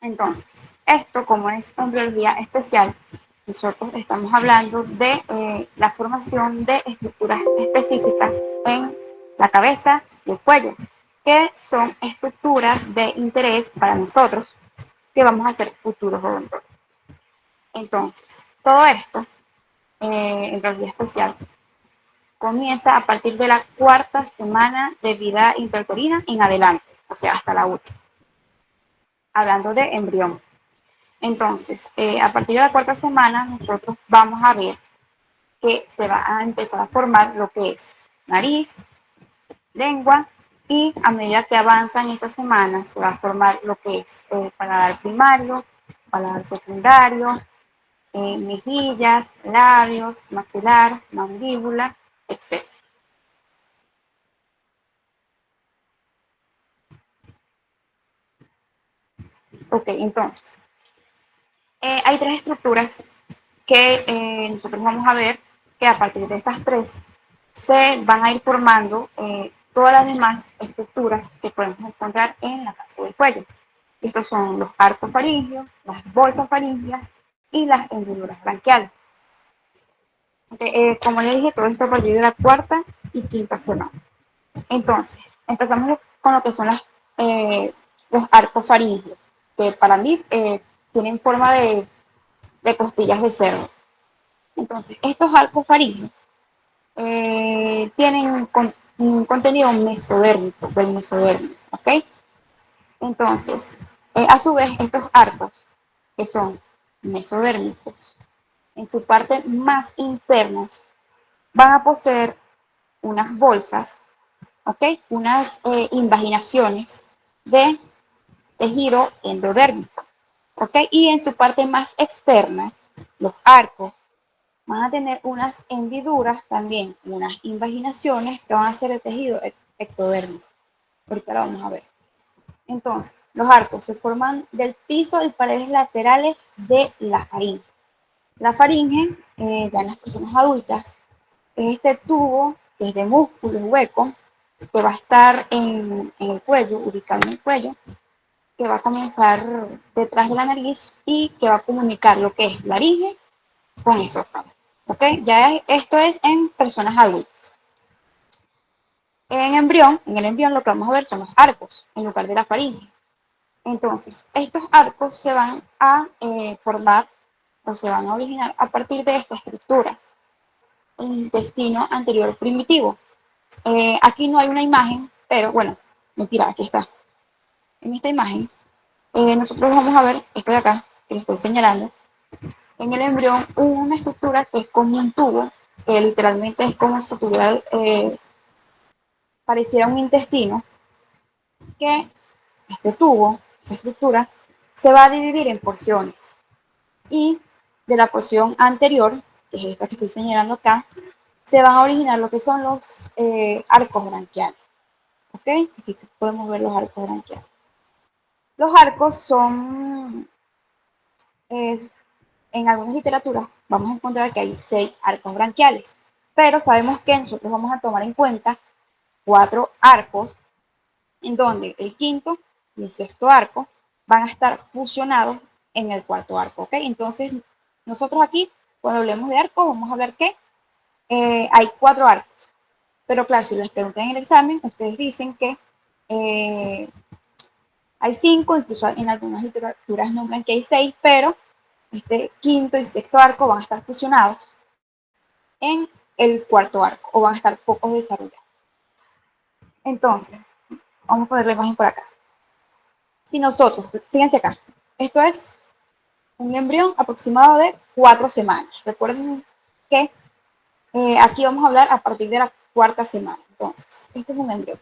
Entonces, esto como es embriología especial, nosotros estamos hablando de la formación de estructuras específicas en la cabeza y el cuello, que son estructuras de interés para nosotros, que vamos a ser futuros odontólogos. Entonces, todo esto, embriología especial, comienza a partir de la cuarta semana de vida intrauterina en adelante, o sea, hasta la última, hablando de embrión. Entonces, a partir de la cuarta semana, nosotros vamos a ver que se va a empezar a formar lo que es nariz, lengua, y a medida que avanzan esas semanas, se va a formar lo que es paladar primario, paladar secundario, mejillas, labios, maxilar, mandíbula, etc. Ok, entonces, hay tres estructuras que nosotros vamos a ver que a partir de estas tres se van a ir formando todas las demás estructuras que podemos encontrar en la cabeza del cuello. Estos son los arcos faringios, las bolsas faringias y las hendiduras branquiales. Okay, como les dije, todo esto a partir de la cuarta y quinta semana. Entonces, empezamos con lo que son los arcos faringios, que para mí tienen forma de costillas de cerdo. Entonces, estos arcos faringios tienen un contenido mesodérmico, del mesodermo, ¿ok? Entonces, a su vez, estos arcos, que son mesodérmicos, en su parte más internas, van a poseer unas bolsas, ¿ok? Unas invaginaciones de tejido endodérmico, ¿ok? Y en su parte más externa, los arcos van a tener unas hendiduras también, unas invaginaciones que van a ser de tejido ectodérmico. Ahorita lo vamos a ver. Entonces, los arcos se forman del piso y paredes laterales de la faringe. La faringe, ya en las personas adultas, es este tubo que es de músculo hueco, que va a estar en el cuello, ubicado en el cuello, que va a comenzar detrás de la nariz y que va a comunicar lo que es laringe con esófago. ¿Ok? Ya esto es en personas adultas. En el embrión lo que vamos a ver son los arcos en lugar de la faringe. Entonces, estos arcos se van a formar o se van a originar a partir de esta estructura, el intestino anterior primitivo. Aquí no hay una imagen, pero bueno, mentira, aquí está. En esta imagen, nosotros vamos a ver esto de acá, que lo estoy señalando, en el embrión una estructura que es como un tubo, que literalmente es como si tuviera, pareciera un intestino, que este tubo, esta estructura, se va a dividir en porciones. Y de la porción anterior, que es esta que estoy señalando acá, se van a originar lo que son los arcos branquiales. ¿Ok? Aquí podemos ver los arcos branquiales. Los arcos son, es, en algunas literaturas, vamos a encontrar que hay 6 arcos branquiales, pero sabemos que nosotros vamos a tomar en cuenta 4 arcos, en donde el quinto y el sexto arco van a estar fusionados en el cuarto arco, ¿ok? Entonces, nosotros aquí, cuando hablemos de arcos, vamos a hablar que hay 4 arcos. Pero claro, si les preguntan en el examen, ustedes dicen que eh, hay 5, incluso en algunas literaturas nombran que hay 6, pero este quinto y sexto arco van a estar fusionados en el cuarto arco o van a estar poco desarrollados. Entonces, vamos a poner la imagen por acá. Si nosotros, fíjense acá, esto es un embrión aproximado de 4 semanas. Recuerden que aquí vamos a hablar a partir de la cuarta semana. Entonces, esto es un embrión.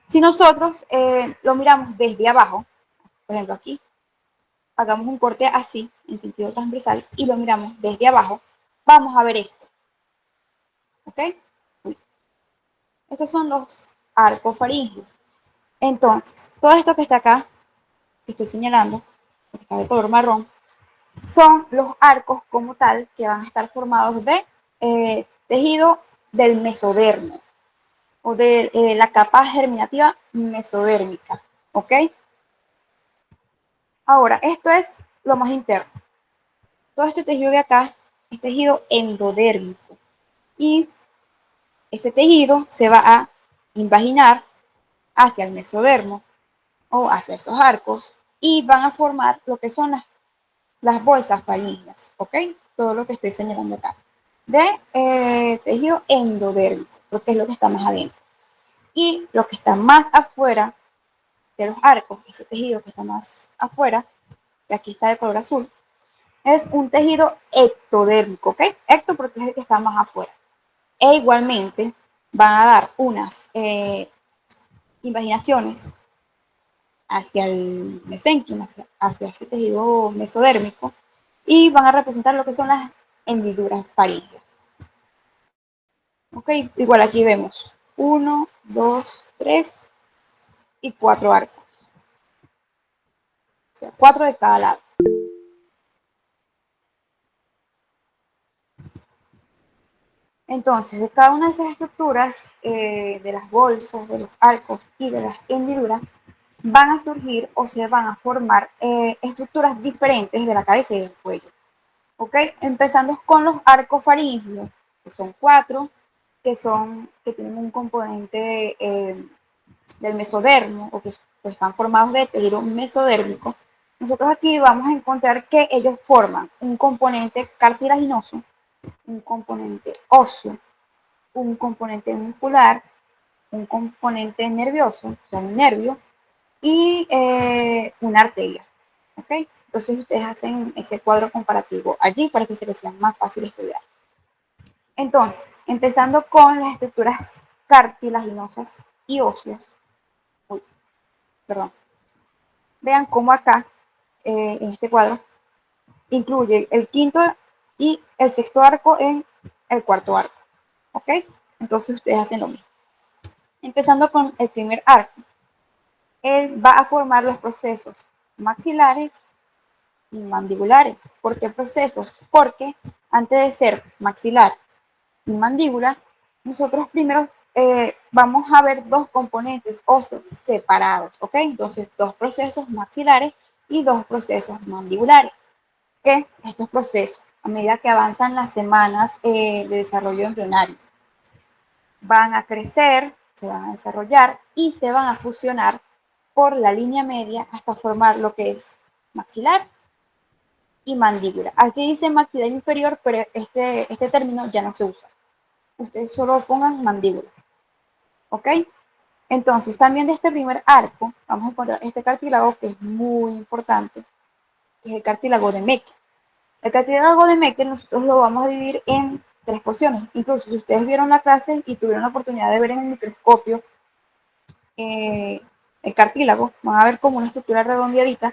Si nosotros lo miramos desde abajo, por ejemplo aquí, hagamos un corte así, en sentido transversal, y lo miramos desde abajo, vamos a ver esto. ¿Ok? Estos son los arcos faringios. Entonces, todo esto que está acá, que estoy señalando, que está de color marrón, son los arcos como tal que van a estar formados de tejido del mesodermo o de la capa germinativa mesodérmica. ¿Ok? Ahora, esto es lo más interno. Todo este tejido de acá es tejido endodérmico y ese tejido se va a invaginar hacia el mesodermo o hacia esos arcos y van a formar lo que son las bolsas faríngeas, ¿ok? Todo lo que estoy señalando acá. De tejido endodérmico, porque es lo que está más adentro. Y lo que está más afuera de los arcos, ese tejido que está más afuera, que aquí está de color azul, es un tejido ectodérmico, ¿ok? Ecto porque es el que está más afuera. E igualmente van a dar unas invaginaciones hacia el mesénquima, hacia ese tejido mesodérmico, y van a representar lo que son las hendiduras faríngeas. Ok, igual aquí vemos 1, 2, 3 y 4 arcos. O sea, 4 de cada lado. Entonces, de cada una de esas estructuras, de las bolsas, de los arcos y de las hendiduras, van a surgir o se van a formar estructuras diferentes de la cabeza y del cuello. ¿Ok? Empezando con los arcos faríngeos, que son 4, que tienen un componente del mesodermo, o que están formados de tejido mesodérmico. Nosotros aquí vamos a encontrar que ellos forman un componente cartilaginoso, un componente óseo, un componente muscular, un componente nervioso, o sea, un nervio, y una arteria. ¿Ok? Entonces ustedes hacen ese cuadro comparativo allí para que se les sea más fácil estudiar. Entonces, empezando con las estructuras cartilaginosas y óseas. Uy, perdón. Vean cómo acá, en este cuadro, incluye el quinto y el sexto arco en el cuarto arco. ¿Ok? Entonces ustedes hacen lo mismo. Empezando con el primer arco. Él va a formar los procesos maxilares y mandibulares. ¿Por qué procesos? Porque antes de ser maxilar y mandíbula, nosotros primero vamos a ver dos componentes óseos separados, ¿ok? Entonces, dos procesos maxilares y dos procesos mandibulares. Que estos procesos, a medida que avanzan las semanas de desarrollo embrionario, van a crecer, se van a desarrollar y se van a fusionar por la línea media hasta formar lo que es maxilar y mandíbula. Aquí dice maxilar inferior, pero este término ya no se usa. Ustedes solo pongan mandíbula. ¿Ok? Entonces, también de este primer arco, vamos a encontrar este cartílago que es muy importante, que es el cartílago de Meckel. El cartílago de Meckel nosotros lo vamos a dividir en tres porciones. Incluso si ustedes vieron la clase y tuvieron la oportunidad de ver en el microscopio el cartílago, van a ver como una estructura redondeadita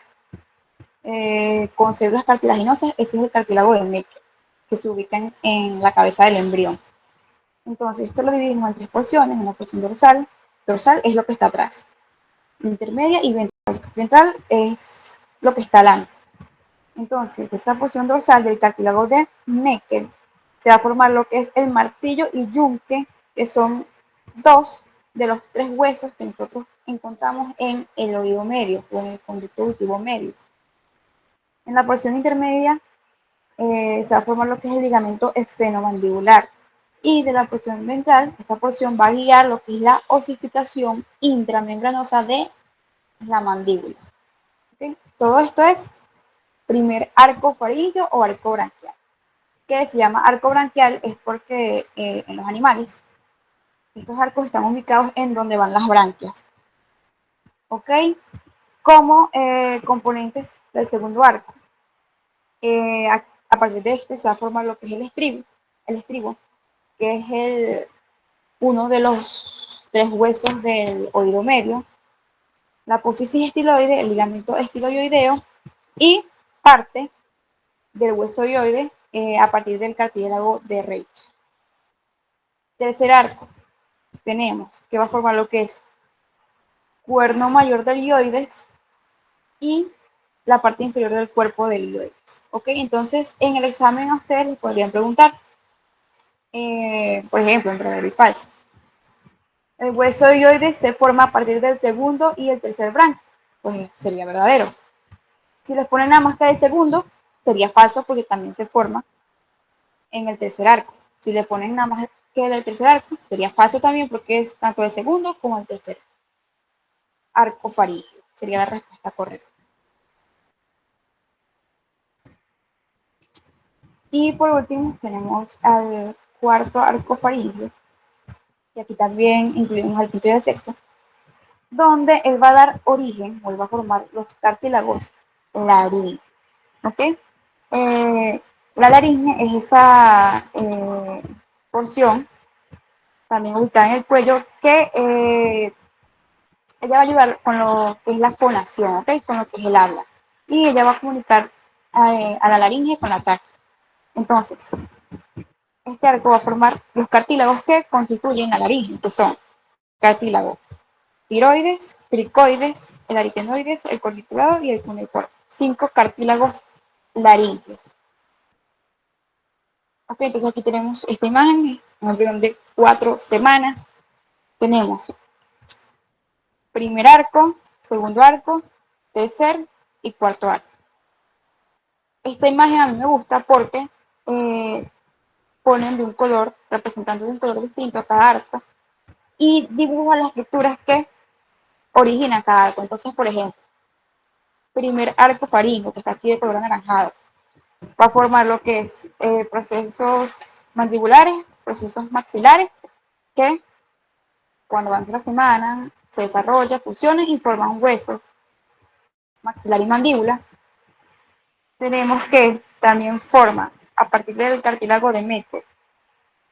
con células cartilaginosas. Ese es el cartílago de Meckel, que se ubica en la cabeza del embrión. Entonces, esto lo dividimos en tres porciones, una porción dorsal. Dorsal es lo que está atrás, intermedia y ventral. Ventral es lo que está adelante. Entonces, de esa porción dorsal del cartílago de Meckel se va a formar lo que es el martillo y yunque, que son dos de los tres huesos que nosotros encontramos en el oído medio o en el conducto auditivo medio. En la porción intermedia se va a formar lo que es el ligamento esfenomandibular. Y de la porción ventral, esta porción va a guiar lo que es la osificación intramembranosa de la mandíbula. ¿Okay? Todo esto es primer arco faríngeo o arco branquial. Que se llama arco branquial es porque en los animales estos arcos están ubicados en donde van las branquias. ¿Ok? Como componentes del segundo arco. A partir de este se va a formar lo que es el estribo, que es uno de los tres huesos del oído medio, la apófisis estiloide, el ligamento estiloideo y parte del hueso hioide a partir del cartílago de Reicher. Tercer arco, tenemos que va a formar lo que es cuerno mayor del hioides y la parte inferior del cuerpo del hioides. ¿Ok? Entonces, en el examen a ustedes les podrían preguntar, por ejemplo, en verdadero y falso. El hueso hioides se forma a partir del segundo y el tercer branquio. Pues sería verdadero. Si les ponen nada más que el segundo, sería falso porque también se forma en el tercer arco. Si le ponen nada más que el tercer arco, sería falso también porque es tanto el segundo como el tercer arco faríngeo. Sería la respuesta correcta. Y por último tenemos al cuarto arco faríngeo, que aquí también incluimos al quinto y al sexto, donde él va a dar origen, o él va a formar los cartílagos laringeos. ¿Ok? La laringe es esa porción, también ubicada en el cuello, que ella va a ayudar con lo que es la fonación, ¿ok? Con lo que es el habla. Y ella va a comunicar a la laringe con la tráquea. Entonces, este arco va a formar los cartílagos que constituyen la laringe, que son cartílago tiroides, cricoides, el aritenoides, el corticulado y el cuneiforme. 5 cartílagos laringeos. Ok, entonces aquí tenemos esta imagen, un embrión de 4 semanas. Tenemos primer arco, segundo arco, tercer y cuarto arco. Esta imagen a mí me gusta porque ponen de un color, representando de un color distinto a cada arco y dibujan las estructuras que originan cada arco. Entonces, por ejemplo, primer arco faríngeo, que está aquí de color anaranjado, va a formar lo que es procesos mandibulares, procesos maxilares, que cuando van la semana se desarrolla, fusiones y forma un hueso maxilar y mandíbula. Tenemos que también forma, a partir del cartílago de Mette,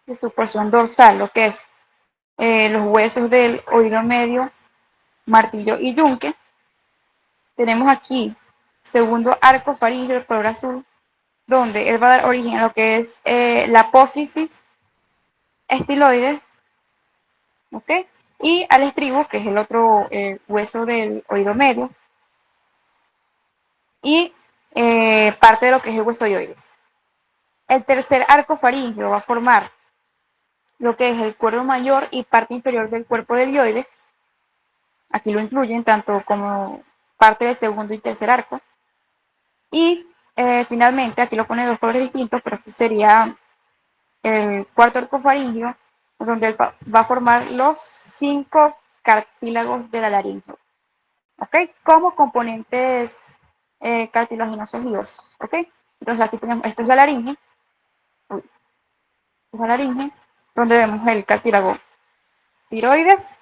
de su porción dorsal, lo que es los huesos del oído medio, martillo y yunque. Tenemos aquí segundo arco faríngeo de color azul, donde él va a dar origen a lo que es la apófisis estiloide, ¿ok? Y al estribo, que es el otro hueso del oído medio, y parte de lo que es el huesoioides. El tercer arco faríngeo va a formar lo que es el cuerno mayor y parte inferior del cuerpo del ioides. Aquí lo incluyen tanto como parte del segundo y tercer arco. Y finalmente, aquí lo pone de dos colores distintos, pero este sería el cuarto arco faríngeo, donde él va a formar los 5 cartílagos de la laringe. ¿Ok? Como componentes cartilaginosos y osos. ¿Ok? Entonces aquí tenemos, esto es la laringe. Uy, esto es la laringe, donde vemos el cartílago tiroides,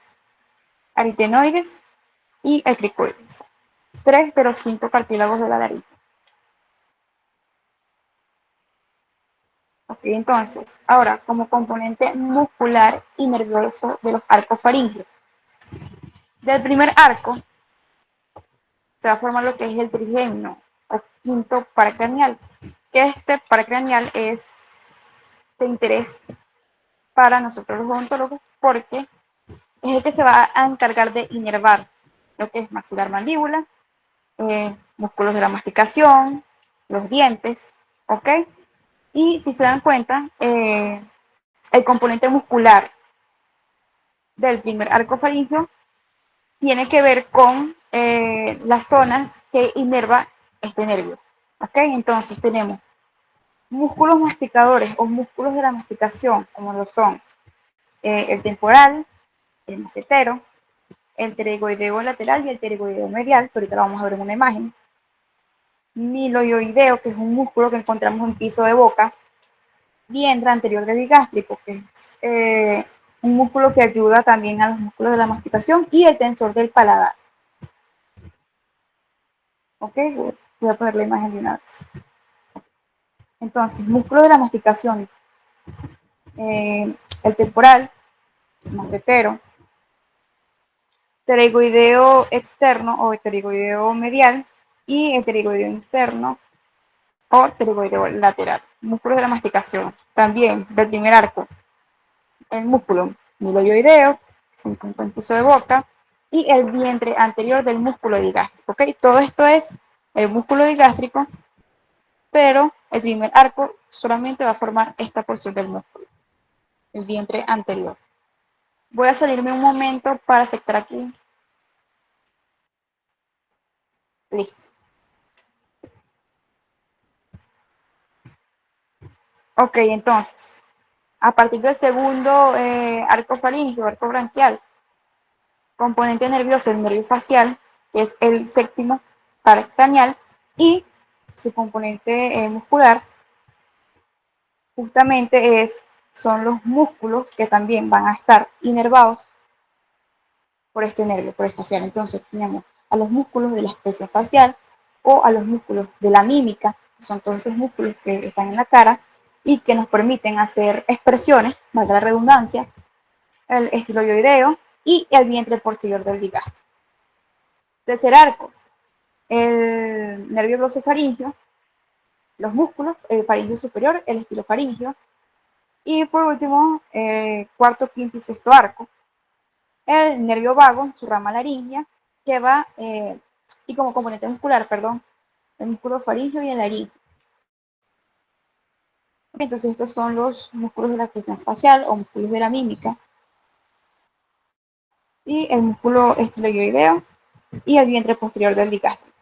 aritenoides y el cricoides. 3 de los 5 cartílagos de la laringe. Ok, entonces, ahora, como componente muscular y nervioso de los arcos faríngeos. Del primer arco se va a formar lo que es el trigémino o quinto paracraneal, que este paracraneal es de interés para nosotros los odontólogos porque es el que se va a encargar de inervar lo que es maxilar mandíbula, músculos de la masticación, los dientes, ¿ok? Y si se dan cuenta, el componente muscular del primer arco faríngeo tiene que ver con las zonas que inerva este nervio, ¿ok? Entonces tenemos músculos masticadores o músculos de la masticación, como lo son el temporal, el macetero, el pterygoideo lateral y el pterygoideo medial, que ahorita lo vamos a ver en una imagen. Miloioideo, que es un músculo que encontramos en piso de boca. Vientre anterior del bigástrico, que es un músculo que ayuda también a los músculos de la masticación, y el tensor del paladar. Ok, voy a poner la imagen de una vez. Entonces, músculo de la masticación, el temporal, el macetero, pterygoideo externo o pterygoideo medial y el pterygoideo interno o pterygoideo lateral. Músculos de la masticación. También del primer arco, el músculo miloioideo, que se encuentra en piso de boca, y el vientre anterior del músculo digástrico. ¿Ok? Todo esto es el músculo digástrico, pero el primer arco solamente va a formar esta porción del músculo, el vientre anterior. Voy a salirme un momento para aceptar aquí. Listo. Ok, entonces, a partir del segundo arco faríngeo, arco branquial, componente nervioso, el nervio facial, que es el séptimo par craneal, y su componente muscular, justamente son los músculos que también van a estar inervados por este nervio, por el facial. Entonces tenemos a los músculos de la expresión facial o a los músculos de la mímica, que son todos esos músculos que están en la cara y que nos permiten hacer expresiones, valga la redundancia, el estiloideo y el vientre posterior del digástrico. Tercer arco, el nervio glosofaringio, los músculos, el faringio superior, el estilofaringio, y por último, cuarto, quinto y sexto arco, el nervio vago en su rama laringea, que va, y como componente muscular, perdón, el músculo faríngeo y el laringio. Entonces estos son los músculos de la expresión facial o músculos de la mímica, y el músculo estiloideo y el vientre posterior del digástrico.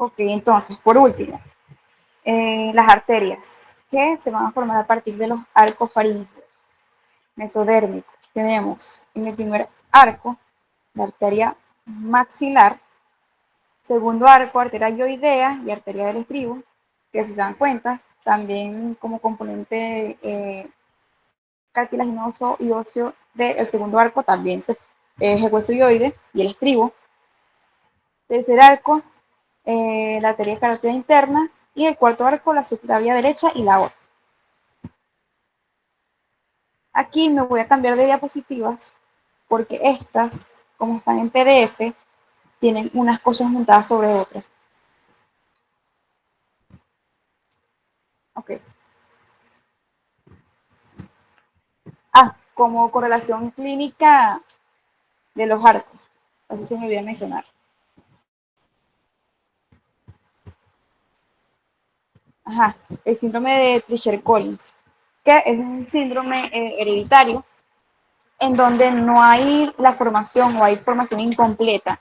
Ok, entonces, por último, las arterias, que se van a formar a partir de los arcos faríngeos mesodérmicos. Tenemos en el primer arco la arteria maxilar, segundo arco, arteria ioidea y arteria del estribo, que si se dan cuenta, también como componente cartilaginoso y óseo del segundo arco también es el hueso ioide y el estribo. Tercer arco, la arteria carótida interna, y el cuarto arco, la subclavia derecha y la aorta. Aquí me voy a cambiar de diapositivas porque estas, como están en PDF, tienen unas cosas montadas sobre otras. Ok. Como correlación clínica de los arcos. Eso se me olvidó mencionar. Ajá, el síndrome de Treacher-Collins, que es un síndrome hereditario en donde no hay la formación o hay formación incompleta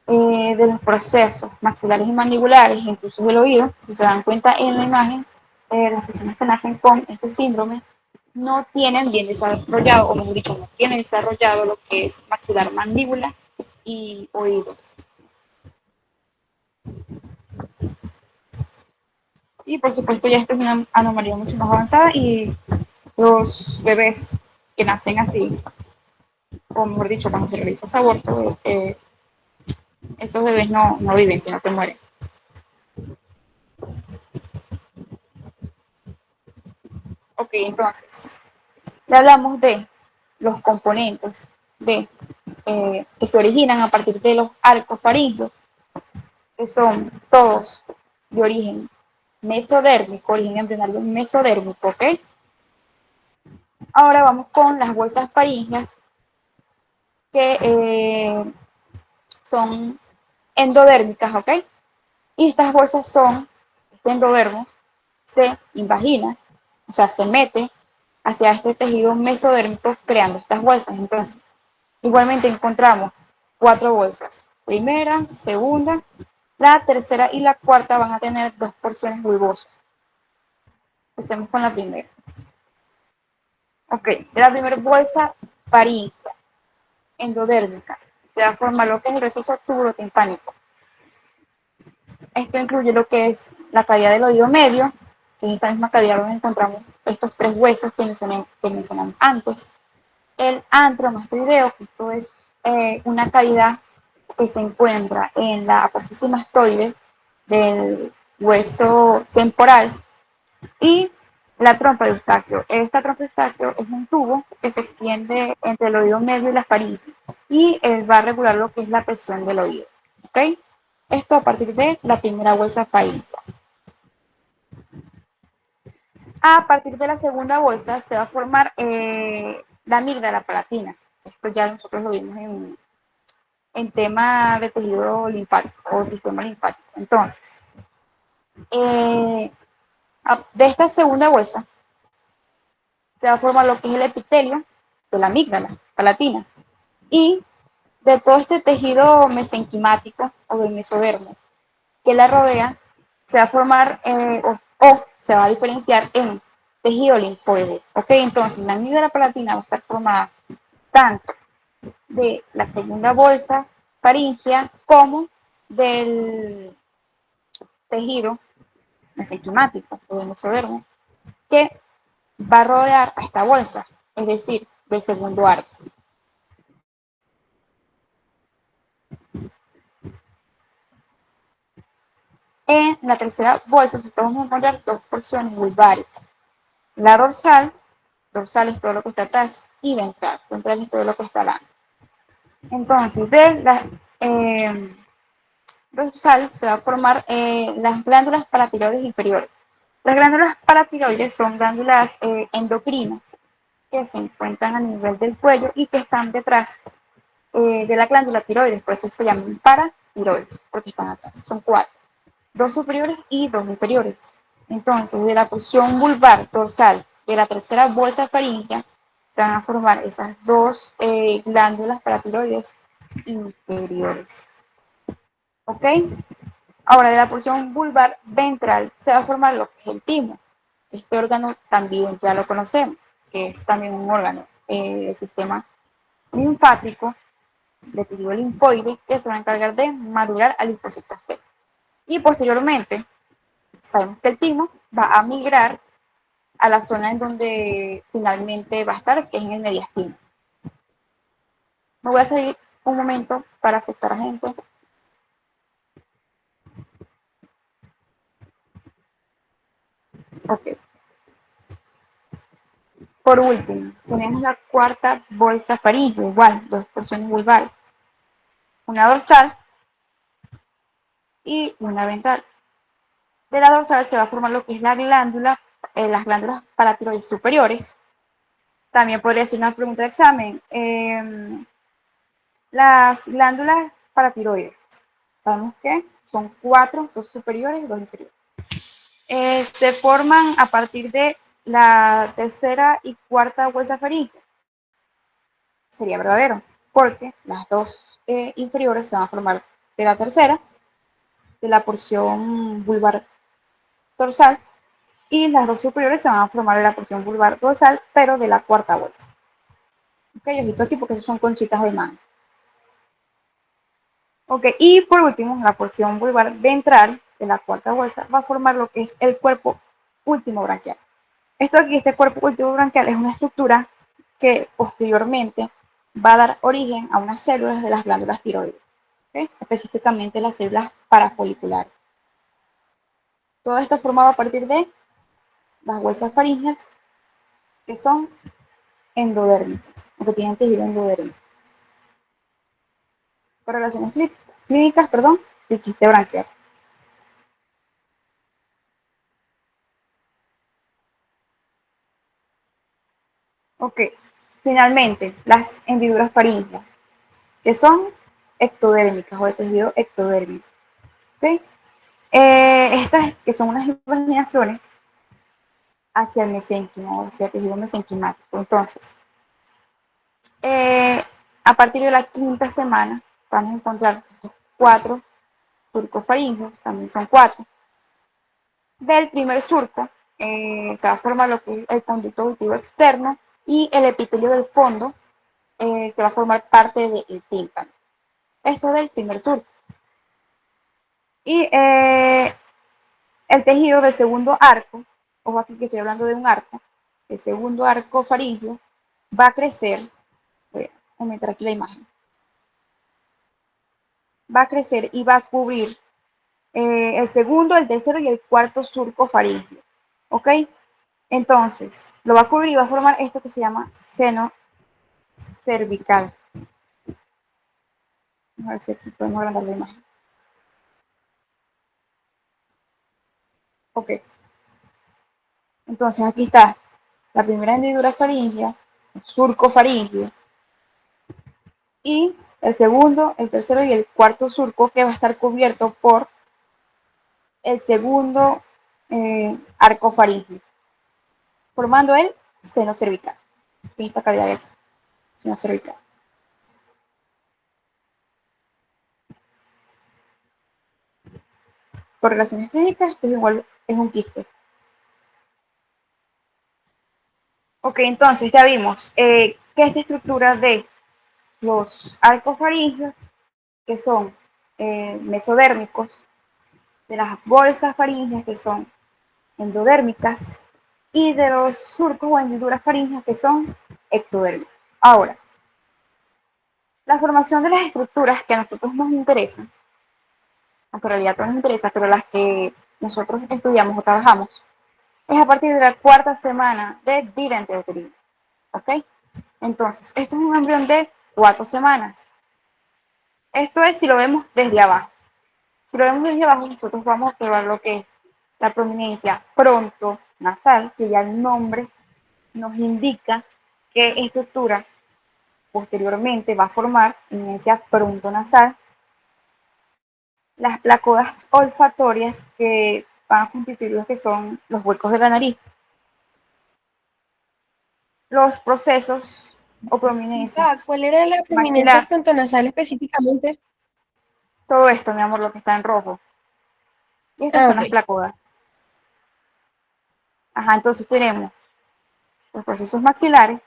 de los procesos maxilares y mandibulares, incluso del oído. Si se dan cuenta en la imagen, las personas que nacen con este síndrome no tienen bien desarrollado, o mejor dicho, no tienen desarrollado lo que es maxilar, mandíbula y oído. Y por supuesto ya esta es una anomalía mucho más avanzada y los bebés que nacen así, o mejor dicho, cuando se realiza ese aborto, esos bebés no viven, sino que mueren. Ok, entonces, ya hablamos de los componentes que se originan a partir de los arcos faríngeos, que son todos de origen mesodérmico, origen embrionario mesodérmico, ¿ok? Ahora vamos con las bolsas faríngeas, que son endodérmicas, ¿ok? Y estas bolsas este endodermo se invagina, o sea, se mete hacia este tejido mesodérmico creando estas bolsas. Entonces, igualmente encontramos 4 bolsas. Primera, segunda, la tercera y la cuarta van a tener 2 porciones bulbosas. Empecemos con la primera. Ok, de la primera bolsa faríngea, endodérmica, se va a formar lo que es el receso tubulotimpánico. Esto incluye lo que es la cavidad del oído medio, que es esta misma cavidad donde encontramos estos 3 huesos que mencionamos antes. El antromastoideo, que esto es una cavidad que se encuentra en la apófisis mastoide del hueso temporal, y la trompa de Eustaquio. Esta trompa de Eustaquio es un tubo que se extiende entre el oído medio y la faringe y él va a regular lo que es la presión del oído. ¿Ok? Esto a partir de la primera bolsa faríngea. A partir de la segunda bolsa se va a formar la amígdala palatina. Esto ya nosotros lo vimos en tema de tejido linfático o sistema linfático. Entonces, de esta segunda bolsa se va a formar lo que es el epitelio de la amígdala palatina. Y de todo este tejido mesenquimático o del mesodermo que la rodea, se va a formar o se va a diferenciar en tejido linfoide. ¿Ok? Entonces, la amígdala palatina va a estar formada tanto de la segunda bolsa faríngea como del tejido mesenquimático o del mesodermo que va a rodear a esta bolsa, es decir, del segundo arco. En la tercera bolsa podemos encontrar dos porciones vulvares. La dorsal es todo lo que está atrás, y ventral es todo lo que está adelante. Entonces, de la dorsal se va a formar las glándulas paratiroides inferiores. Las glándulas paratiroides son glándulas endocrinas que se encuentran a nivel del cuello y que están detrás de la glándula tiroides, por eso se llaman paratiroides, porque están atrás. Son cuatro, dos superiores y dos inferiores. Entonces, de la porción vulvar dorsal de la tercera bolsa faríngea se van a formar esas dos glándulas paratiroides inferiores. ¿Ok? Ahora, de la porción vulvar ventral se va a formar lo que es el timo. Este órgano también ya lo conocemos, que es también un órgano del sistema linfático, de tejido linfoide, que se va a encargar de madurar a linfocitos T. Y posteriormente, sabemos que el timo va a migrar a la zona en donde finalmente va a estar, que es en el mediastino. Me voy a salir un momento para aceptar a gente. Ok. Por último, tenemos la cuarta bolsa faríngea, igual, dos porciones vulvares, una dorsal y una ventral. De la dorsal se va a formar lo que es la glándula, las glándulas paratiroides superiores. También podría ser una pregunta de examen. Las glándulas paratiroides, sabemos que son cuatro, dos superiores y dos inferiores. Se forman a partir de la tercera y cuarta bolsa faríngea. Sería verdadero, porque las dos inferiores se van a formar de la tercera, de la porción vulvar dorsal, y las dos superiores se van a formar de la porción vulvar dorsal, pero de la cuarta bolsa. Ok, ojito aquí porque son conchitas de mano. Ok, y por último, la porción vulvar ventral de la cuarta bolsa va a formar lo que es el cuerpo último branquial. Esto aquí, este cuerpo último branquial, es una estructura que posteriormente va a dar origen a unas células de las glándulas tiroides, ¿okay? Específicamente las células parafoliculares. Todo esto formado a partir de las bolsas faríngeas, que son endodérmicas, o que tienen tejido endodérmico. Correlaciones clínicas, perdón, del quiste branquial. Ok, finalmente, las hendiduras faríngeas, que son ectodérmicas o de tejido ectodérmico. ¿Okay? Estas que son unas imaginaciones hacia el mesénquimo, hacia el tejido mesenquimático. Entonces, a partir de la quinta semana vamos a encontrar estos cuatro surcos faríneos, también son cuatro. Del primer surco se va a formar lo que es el conducto auditivo externo y el epitelio del fondo, que va a formar parte del tímpano. Esto es del primer surco. Y el tejido del segundo arco, ojo aquí que estoy hablando de un arco, el segundo arco faríngeo va a crecer, voy a aumentar aquí la imagen, va a crecer y va a cubrir el segundo, el tercero y el cuarto surco faríngeo. ¿Ok? Entonces, lo va a cubrir y va a formar esto que se llama seno cervical. A ver si aquí podemos agrandar la imagen. Ok. Entonces, aquí está la primera hendidura faríngea, el surco faríngeo, y el segundo, el tercero y el cuarto surco que va a estar cubierto por el segundo arco faríngeo, formando el seno cervical, que es esta cavidad de aquí, seno cervical. Por relaciones clínicas, esto es igual, es un quiste. Ok, entonces ya vimos qué se estructura de los arcos faringios, que son mesodérmicos, de las bolsas faringias, que son endodérmicas, y de los surcos o hendiduras faringias, que son ectodérmicas. Ahora, la formación de las estructuras que a nosotros nos interesan, aunque en realidad todas nos interesan, pero las que nosotros estudiamos o trabajamos, es a partir de la cuarta semana de vida intrauterina. ¿Ok? Entonces, esto es un embrión de 4 semanas. Esto es si lo vemos desde abajo. Si lo vemos desde abajo, nosotros vamos a observar lo que es la prominencia pronto-nasal, que ya el nombre nos indica qué estructura posteriormente va a formar prominencia pronto-nasal. Las placodas olfatorias que van a constituir lo que son los huecos de la nariz. Los procesos o prominencias ¿Cuál era la prominencia maxilar. frontonasal específicamente? Todo esto, mi amor, lo que está en rojo. Y estas Ah, son ok. las placodas. Ajá, entonces tenemos los procesos maxilares,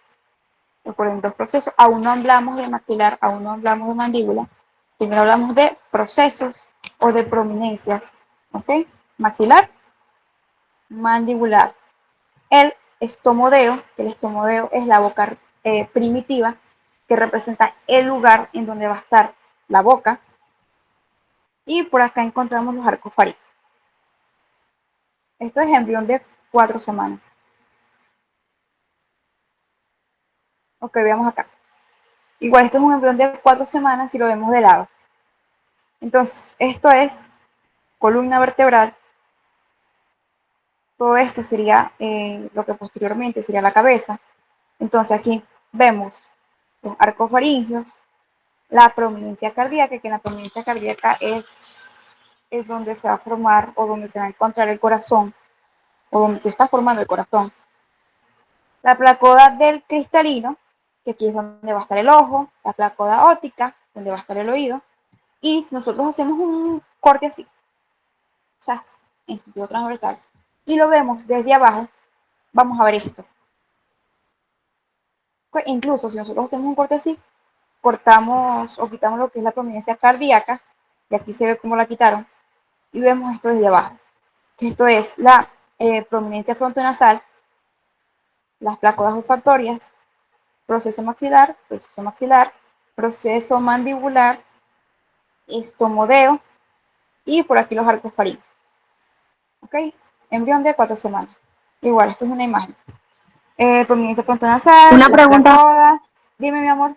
recuerden dos procesos, aún no hablamos de maxilar, aún no hablamos de mandíbula, primero hablamos de procesos o de prominencias, ¿ok? Maxilar, mandibular. El estomodeo, que el estomodeo es la boca primitiva, que representa el lugar en donde va a estar la boca, y por acá encontramos los arcos faríngeo. Esto es embrión de 4 semanas. Ok, veamos acá. Igual esto es un embrión de 4 semanas si lo vemos de lado. Entonces, esto es columna vertebral. Todo esto sería lo que posteriormente sería la cabeza. Entonces, aquí vemos los arcos faringios, la prominencia cardíaca, que en la prominencia cardíaca es donde se va a formar o donde se va a encontrar el corazón, o donde se está formando el corazón. La placoda del cristalino, que aquí es donde va a estar el ojo, la placoda óptica, donde va a estar el oído. Y si nosotros hacemos un corte así, chas, en sentido transversal, y lo vemos desde abajo, vamos a ver esto. Pues incluso si nosotros hacemos un corte así, cortamos o quitamos lo que es la prominencia cardíaca, y aquí se ve cómo la quitaron, y vemos esto desde abajo. Esto es la prominencia frontonasal, las placodas olfatorias, proceso maxilar, proceso mandibular, estomodeo, y por aquí los arcos faríneos. ¿Ok? Embrión de 4 semanas. Igual, esto es una imagen. Prominencia frontonasal, Una las pregunta. placodas. Dime, mi amor.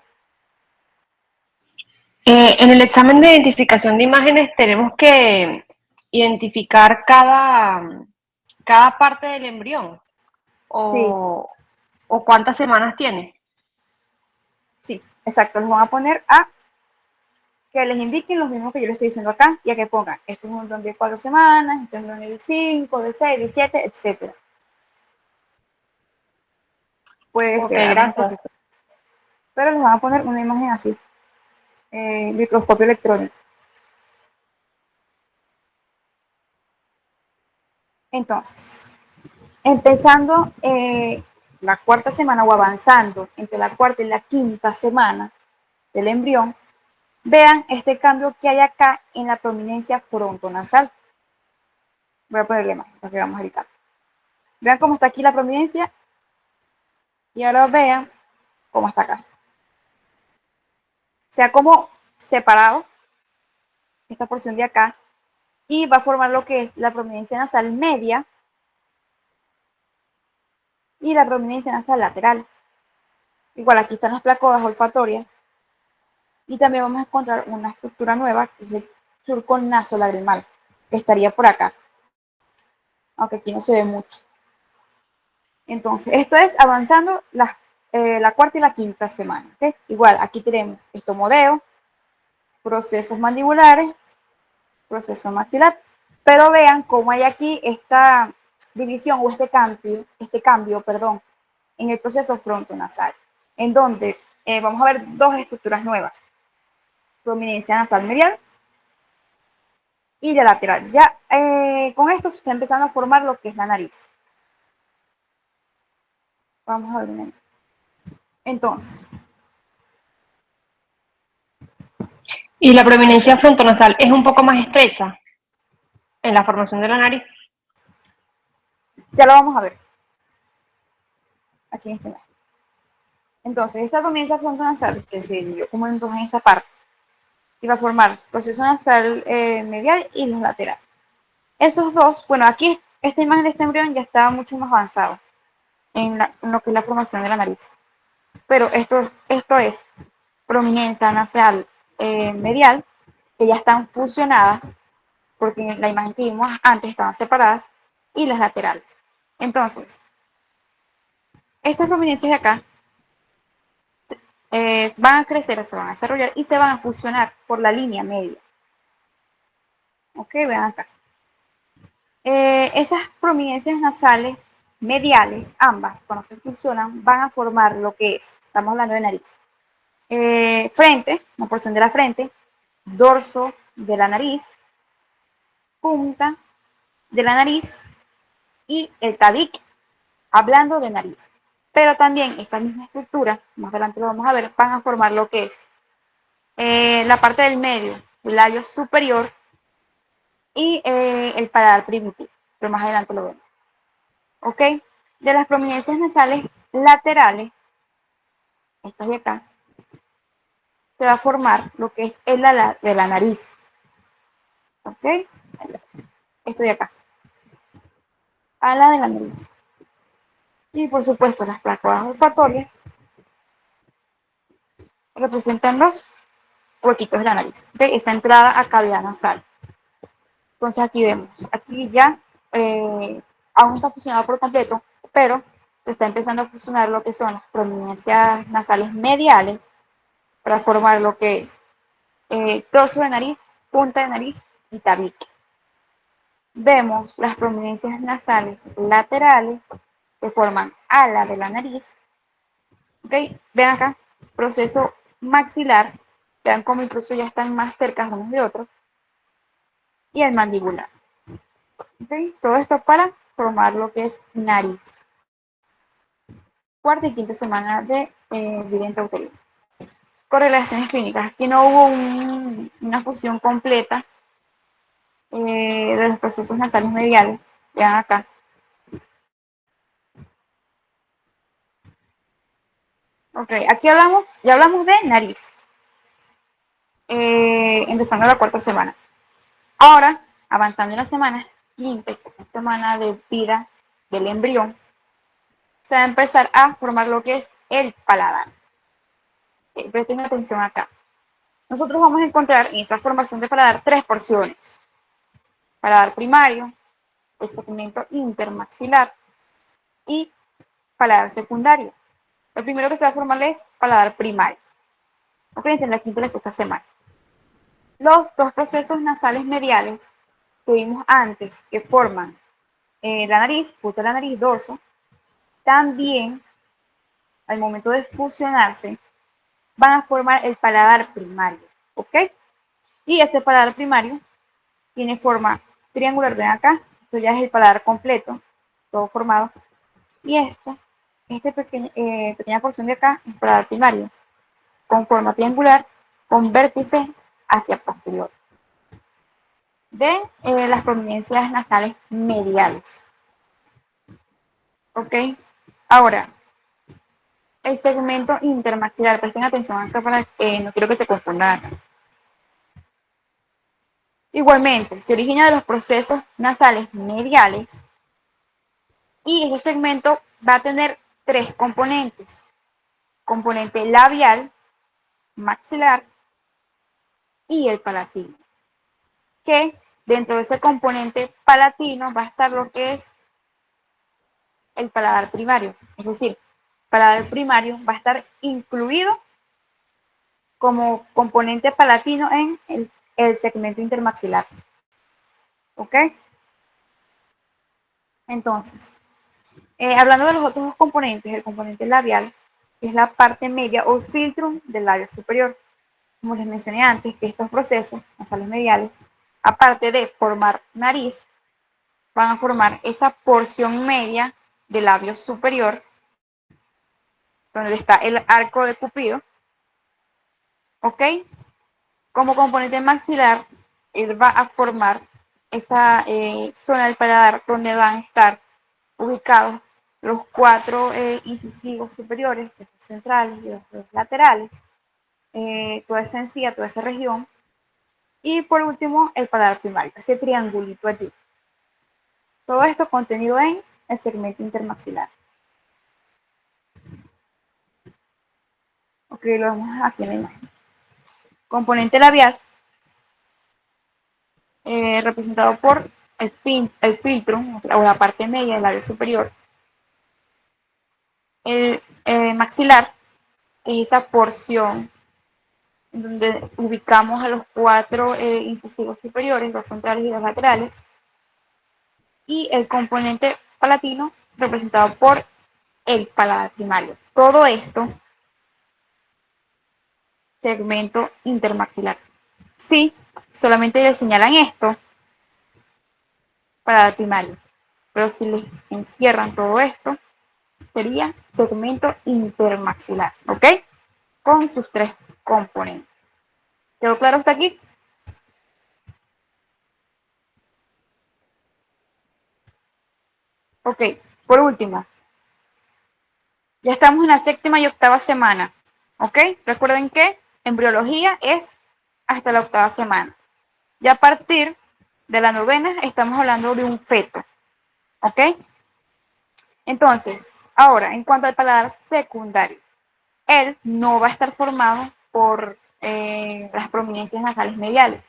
En el examen de identificación de imágenes tenemos que identificar cada parte del embrión Sí, o cuántas semanas tiene. sí, exacto. Los van a poner a que les indiquen los mismos que yo les estoy diciendo acá y a que pongan, esto es un embrión de 4 semanas, esto es un embrión de 5, de 6, de 7, etcétera. Puede Ok, ser algunos gracias. profesores. Pero les van a poner una imagen así, microscopio electrónico. Entonces, empezando la cuarta semana o avanzando entre la cuarta y la quinta semana del embrión, vean este cambio que hay acá en la prominencia frontonasal. Voy a ponerle más para que veamos el cambio. Vean cómo está aquí la prominencia y ahora vean cómo está acá. Se ha como separado esta porción de acá y va a formar lo que es la prominencia nasal media y la prominencia nasal lateral. Igual aquí están las placodas olfatorias y también vamos a encontrar una estructura nueva que es el surco nasolagrimal, que estaría por acá, aunque aquí no se ve mucho. Entonces, esto es avanzando la cuarta y la quinta semana. ¿Okay? Igual, aquí tenemos estomodeo, procesos mandibulares, proceso maxilar, pero vean cómo hay aquí esta división o este cambio, perdón, en el proceso frontonasal, en donde vamos a ver dos estructuras nuevas, prominencia nasal medial y la lateral. Ya con esto se está empezando a formar lo que es la nariz. Vamos a ver. Entonces, Y la prominencia frontonasal es un poco más estrecha en la formación de la nariz. ya lo vamos a ver. Aquí en este lado. Entonces, esta prominencia frontonasal, que se dio como en dos en esa parte, y va a formar proceso nasal medial y los laterales. Esos dos, bueno, aquí esta imagen de este embrión ya está mucho más avanzado en lo que es la formación de la nariz. Pero esto es prominencia nasal medial, que ya están fusionadas, porque en la imagen que vimos antes estaban separadas, y las laterales. Entonces, estas prominencias de acá van a crecer, se van a desarrollar y se van a fusionar por la línea media. Ok, vean acá. Esas prominencias nasales mediales, ambas, cuando se fusionan, van a formar lo que es, estamos hablando de nariz, frente, una porción de la frente, dorso de la nariz, punta de la nariz y el tabique, hablando de nariz. Pero también esta misma estructura, más adelante lo vamos a ver, van a formar lo que es la parte del medio, el labio superior y el paladar primitivo, pero más adelante lo vemos. ¿Ok? De las prominencias nasales laterales, estas de acá, se va a formar lo que es el ala de la nariz. ¿Ok? Esto de acá, ala de la nariz. Y por supuesto, las placas olfatorias representan los huequitos de la nariz, de esa entrada a cavidad nasal. Entonces aquí vemos, aquí ya aún no está fusionado por completo, pero se está empezando a fusionar lo que son las prominencias nasales mediales para formar lo que es trozo de nariz, punta de nariz y tabique. Vemos las prominencias nasales laterales que forman ala de la nariz. ¿Okay? Vean acá, proceso maxilar. Vean cómo incluso ya están más cerca unos de otros. Y el mandibular. ¿Okay? Todo esto para formar lo que es nariz. Cuarta y quinta semana de vida intrauterina. Correlaciones clínicas. Aquí no hubo una fusión completa de los procesos nasales mediales. Vean acá. Ok, aquí ya hablamos de nariz. Empezando la cuarta semana. Ahora, avanzando en la semana, quinta y sexta semana de vida del embrión, se va a empezar a formar lo que es el paladar. Presten atención acá. Nosotros vamos a encontrar en esta formación de paladar tres porciones. Paladar primario, el segmento intermaxilar y paladar secundario. Lo primero que se va a formar es paladar primario. Ok, entre la quinta y la sexta semana. Los dos procesos nasales mediales que vimos antes, que forman la nariz, punta de la nariz, dorso, también al momento de fusionarse van a formar el paladar primario, ¿ok? Y ese paladar primario tiene forma triangular, ven acá, esto ya es el paladar completo, todo formado, y esta pequeña porción de acá es paladar primario, con forma triangular, con vértice hacia posterior. De las prominencias nasales mediales. ¿Ok? Ahora, el segmento intermaxilar, presten atención acá para que no quiero que se confundan acá. Igualmente, se origina de los procesos nasales mediales y ese segmento va a tener tres componentes. Componente labial, maxilar y el palatino. Que dentro de ese componente palatino va a estar lo que es el paladar primario. Es decir, el paladar primario va a estar incluido como componente palatino en el segmento intermaxilar. ¿Ok? Entonces, hablando de los otros dos componentes, el componente labial, que es la parte media o filtrum del labio superior. Como les mencioné antes, que estos procesos nasales mediales aparte de formar nariz, van a formar esa porción media del labio superior, donde está el arco de Cupido, ¿ok? Como componente maxilar, él va a formar esa zona del paladar donde van a estar ubicados los 4 incisivos superiores, los centrales y los laterales, toda esa encía, toda esa región, y por último el paladar primario, ese triangulito allí. Todo esto contenido en el segmento intermaxilar. Ok, lo vemos aquí en la imagen. Componente labial, representado por el filtro o la parte media del labio superior. El maxilar, que es esa porción donde ubicamos a los 4 incisivos superiores, los centrales y los laterales. Y el componente palatino, representado por el paladar primario. Todo esto, segmento intermaxilar. Sí, solamente le señalan esto, paladar primario. Pero si les encierran todo esto, sería segmento intermaxilar, ¿ok? Con sus 3 componentes. ¿Quedó claro hasta aquí? Ok, por último, ya estamos en la 7ª y 8ª semana, ¿ok? Recuerden que embriología es hasta la 8ª semana. Y a partir de la 9ª estamos hablando de un feto, ¿ok? Entonces, ahora, en cuanto al paladar secundario, él no va a estar formado por las prominencias nasales mediales,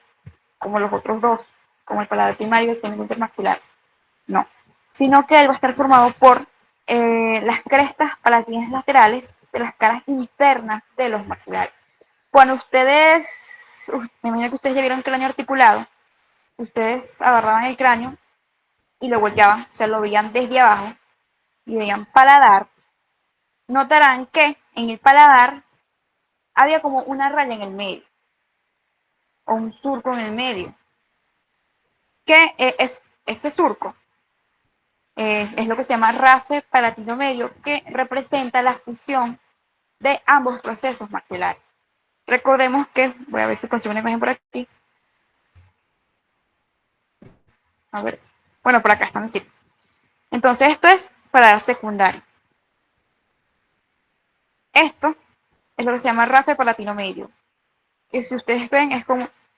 como los otros dos, como el paladar primario y el segmento intermaxilar. No, sino que él va a estar formado por las crestas palatinas laterales de las caras internas de los maxilares. Cuando ustedes, me imagino que ustedes ya vieron el cráneo articulado, ustedes agarraban el cráneo y lo volteaban, o sea, lo veían desde abajo y veían paladar. Notarán que en el paladar había como una raya en el medio o un surco en el medio, que es ese surco. Es lo que se llama rafe palatino medio, que representa la fusión de ambos procesos maxilares. Recordemos que, voy a ver si consigo una imagen por aquí. A ver, bueno, por acá están así. Entonces, esto es paladar secundario. Esto es lo que se llama rafe palatino medio, que si ustedes ven,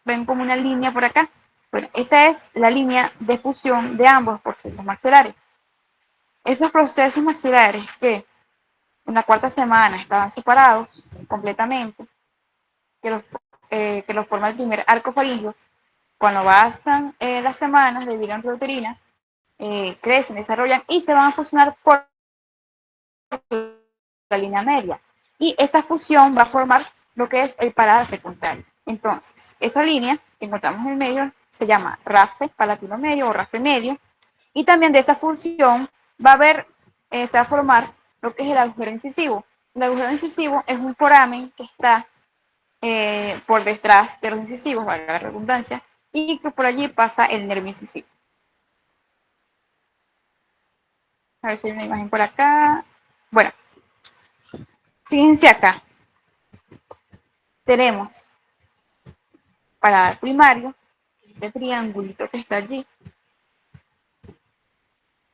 ven como una línea por acá. Bueno, esa es la línea de fusión de ambos procesos maxilares. Esos procesos maxilares que en la 4ª semana estaban separados completamente, que los forma el primer arco faríngeo, cuando pasan las semanas de vida intrauterina, crecen, desarrollan y se van a fusionar por la línea media. Y esa fusión va a formar lo que es el paladar secundario. Entonces, esa línea que encontramos en el medio se llama rafe palatino medio o rafe medio. Y también de esa fusión va a haber, se va a formar lo que es el agujero incisivo. El agujero incisivo es un foramen que está por detrás de los incisivos, valga la redundancia, y que por allí pasa el nervio incisivo. A ver si hay una imagen por acá. Bueno, fíjense acá. Tenemos paladar primario, ese triangulito que está allí,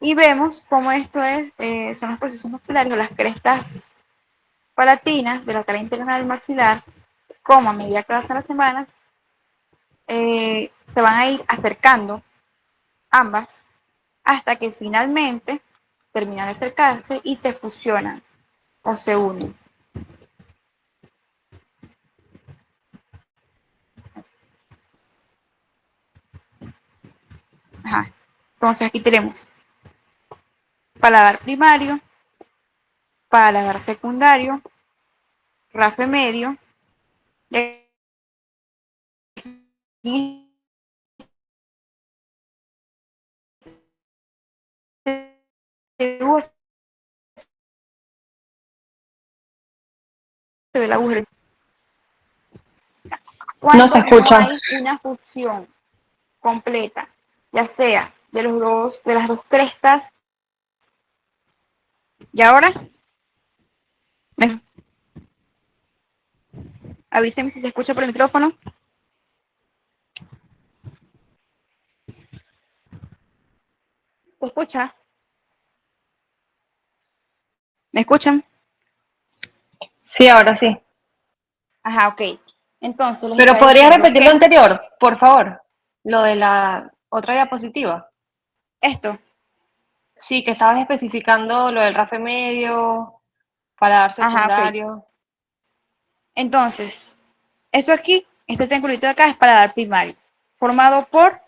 y vemos cómo esto son los procesos maxilares o las crestas palatinas de la cara interna del maxilar, como a medida que pasan las semanas, se van a ir acercando ambas hasta que finalmente terminan de acercarse y se fusionan o se unen. Ajá. Entonces aquí tenemos paladar primario, paladar secundario, rafe medio, y se ve el agujero. No se Cuando no escucha. hay una fusión completa, ya sea de las dos crestas. ¿Y ahora? ¿Me Avíseme si se escucha por el micrófono? ¿Se escucha? ¿Me escuchan? Sí, ahora sí. Ajá, ok. Entonces les Pero estaba ¿podrías diciendo repetir lo que anterior, por favor? Lo de la otra diapositiva. esto, Sí, que estabas especificando lo del RAFE medio, paladar ajá, ok. secundario. Entonces, esto aquí, este triangulito de acá es para dar primario, formado por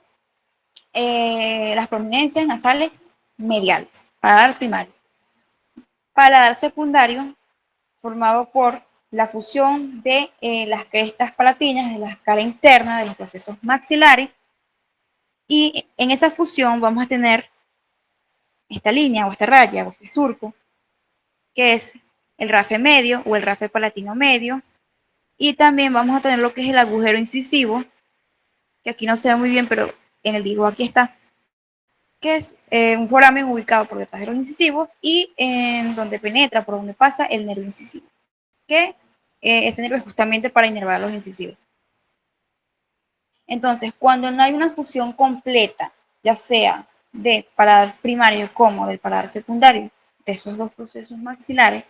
las prominencias nasales mediales, para dar primario. Paladar secundario, formado por la fusión de las crestas palatinas, de la cara interna, de los procesos maxilares, y en esa fusión vamos a tener esta línea o esta raya o este surco, que es el rafe medio o el rafe palatino medio, y también vamos a tener lo que es el agujero incisivo, que aquí no se ve muy bien, pero en el dibujo aquí está, que es un foramen ubicado por detrás de los incisivos y en donde penetra, por donde pasa el nervio incisivo, que ese nervio es justamente para inervar los incisivos. Entonces, cuando no hay una fusión completa, ya sea de paladar primario como del paladar secundario, de esos dos procesos maxilares,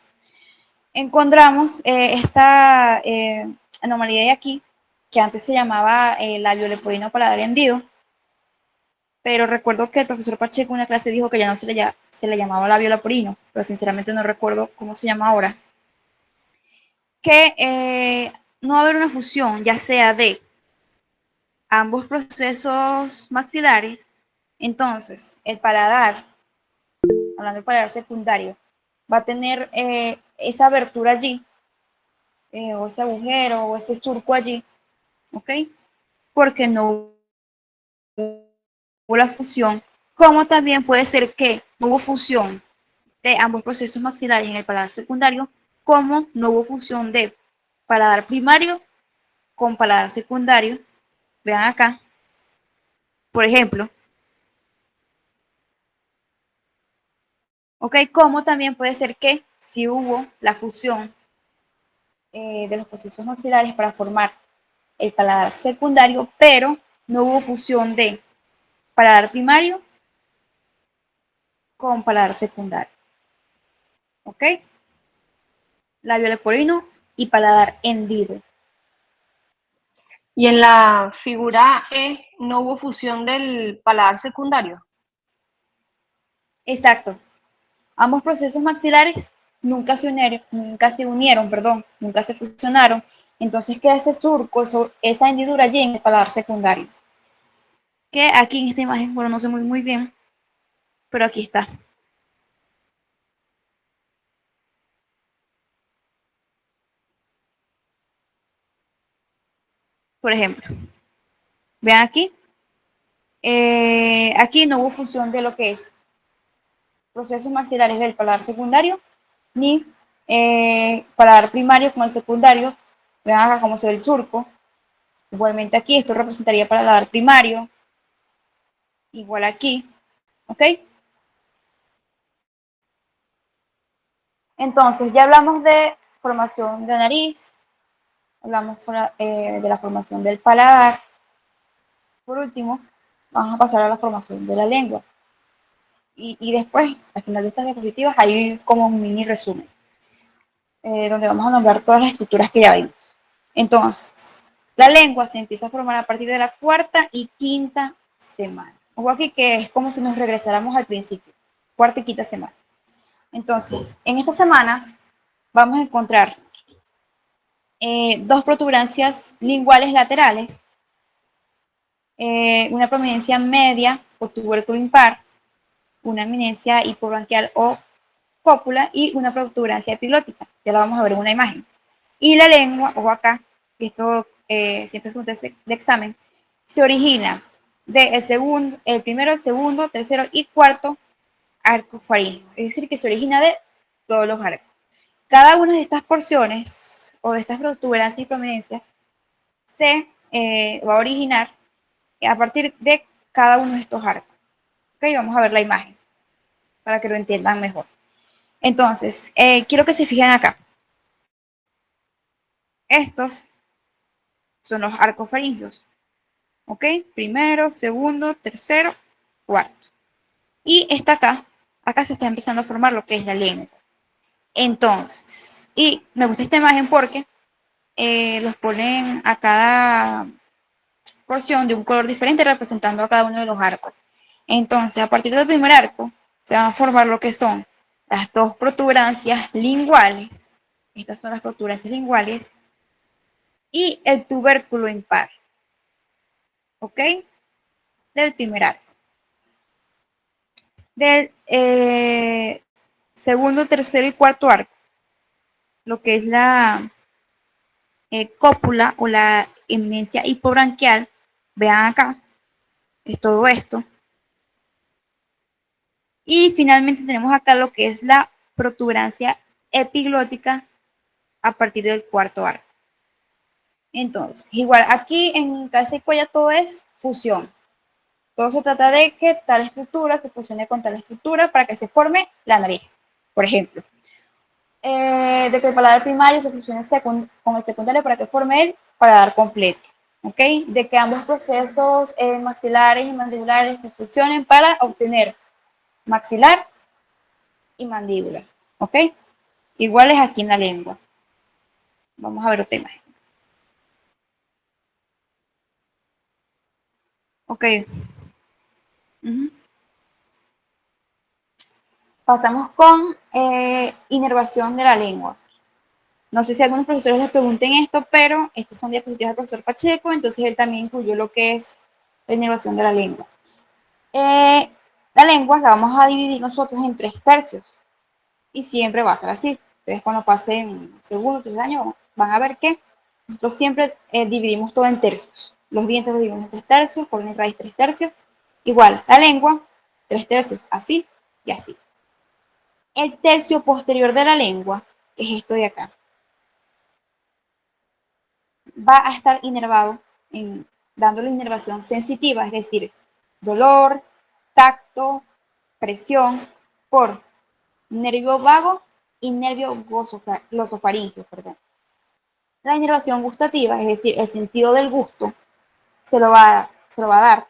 encontramos esta anomalía de aquí, que antes se llamaba labio leporino paladar hendido, pero recuerdo que el profesor Pacheco en una clase dijo que ya no se le llamaba labio leporino, pero sinceramente no recuerdo cómo se llama ahora, que no va a haber una fusión, ya sea de ambos procesos maxilares, entonces el paladar, hablando del paladar secundario, va a tener esa abertura allí, o ese agujero, o ese surco allí, ¿ok? Porque no hubo la fusión, como también puede ser que no hubo fusión de ambos procesos maxilares en el paladar secundario, como no hubo fusión de paladar primario con paladar secundario. Vean acá, por ejemplo, ¿ok? Como también puede ser que si hubo la fusión de los procesos maxilares para formar el paladar secundario, pero no hubo fusión de paladar primario con paladar secundario, ¿ok? Labio leporino y paladar hendido. Y en la figura E no hubo fusión del paladar secundario. Exacto. Ambos procesos maxilares nunca se fusionaron. Entonces queda ese surco, esa hendidura allí en el paladar secundario. Que aquí en esta imagen, bueno, no sé muy bien, pero aquí está. Por ejemplo, vean aquí. Aquí no hubo fusión de lo que es procesos maxilares del paladar secundario, ni paladar primario con el secundario. Vean acá cómo se ve el surco. Igualmente aquí, esto representaría paladar primario. Igual aquí, ¿ok? Entonces, ya hablamos de formación de nariz, hablamos de la formación del paladar. Por último, vamos a pasar a la formación de la lengua. Y después, al final de estas diapositivas, hay como un mini resumen, donde vamos a nombrar todas las estructuras que ya vimos. Entonces, la lengua se empieza a formar a partir de la cuarta y quinta semana. Ojo aquí que es como si nos regresáramos al principio, cuarta y quinta semana. Entonces, en estas semanas vamos a encontrar dos protuberancias linguales laterales, una prominencia media o tubérculo impar, una eminencia hipobranquial o cópula y una protuberancia epiglótica. Ya la vamos a ver en una imagen. Y la lengua, ojo acá, que esto siempre es pregunta de examen, se origina del segundo, el primero, segundo, tercero y cuarto arco faríngeo. Es decir, que se origina de todos los arcos. Cada una de estas porciones o de estas protuberancias y prominencias se va a originar a partir de cada uno de estos arcos. Ok, vamos a ver la imagen para que lo entiendan mejor. Entonces, quiero que se fijen acá. Estos son los arcos faringios. ¿Ok? Primero, segundo, tercero, cuarto. Y está acá se está empezando a formar lo que es la lengua. Entonces, y me gusta esta imagen porque los ponen a cada porción de un color diferente representando a cada uno de los arcos. Entonces, a partir del primer arco, se van a formar lo que son las dos protuberancias linguales. Estas son las protuberancias linguales. Y el tubérculo impar. ¿Ok? Del primer arco. Del segundo, tercero y cuarto arco, lo que es la cópula o la eminencia hipobranquial, vean acá, es todo esto. Y finalmente tenemos acá lo que es la protuberancia epiglótica a partir del cuarto arco. Entonces, igual aquí en cabeza y cuello todo es fusión. Todo se trata de que tal estructura se fusione con tal estructura para que se forme la nariz, por ejemplo. De que el paladar primario se fusione con el secundario para que forme el paladar completo. ¿Ok? De que ambos procesos maxilares y mandibulares se fusionen para obtener maxilar y mandíbula. ¿Ok? Igual es aquí en la lengua. Vamos a ver otra imagen. Ok. Pasamos con inervación de la lengua. No sé si algunos profesores les pregunten esto, pero estas son diapositivas del profesor Pacheco, entonces él también incluyó lo que es la inervación de la lengua. La lengua la vamos a dividir nosotros en 3/3 y siempre va a ser así. Ustedes cuando pasen segundo, tercer año van a ver que nosotros siempre dividimos todo en tercios. Los dientes los dividimos en 3/3, columna y raíz 3/3. Igual, la lengua, 3/3, así y así. El tercio posterior de la lengua, que es esto de acá, va a estar inervado, dándole inervación sensitiva, es decir, dolor, tacto, presión por nervio vago y nervio glosofaringeo. La inervación gustativa, es decir, el sentido del gusto, se lo va a dar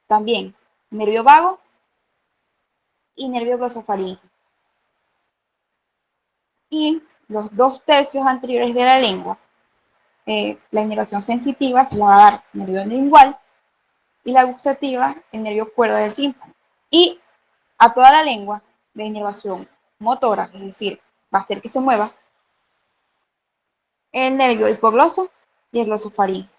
también nervio vago y nervio glosofaringeo. Y los 2/3 anteriores de la lengua, la inervación sensitiva se la va a dar nervio lingual y la gustativa el nervio cuerda del tímpano. Y a toda la lengua de inervación motora, es decir, va a hacer que se mueva el nervio hipogloso y el glosofaringeo.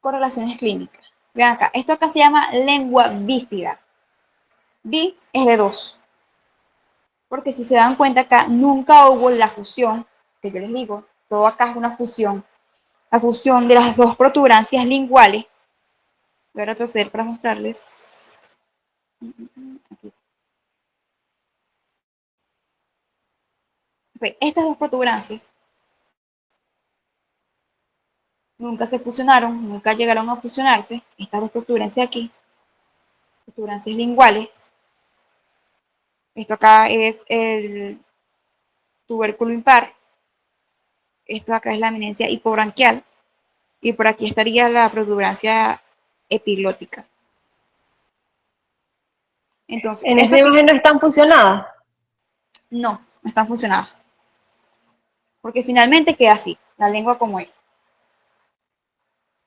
Correlaciones clínicas. Vean acá, esto acá se llama lengua bífida. Bi es de 2. Porque si se dan cuenta acá, nunca hubo la fusión, que yo les digo, todo acá es una fusión. La fusión de las dos protuberancias linguales. Voy a retroceder para mostrarles. Aquí. Okay, estas dos protuberancias nunca se fusionaron, nunca llegaron a fusionarse. Estas dos protuberancias aquí, protuberancias linguales. Esto acá es el tubérculo impar. Esto acá es la eminencia hipobranquial. Y por aquí estaría la protuberancia epiglótica. Entonces, En esto esta aquí imagen no están fusionadas. no están funcionando. Porque finalmente queda así, la lengua como es.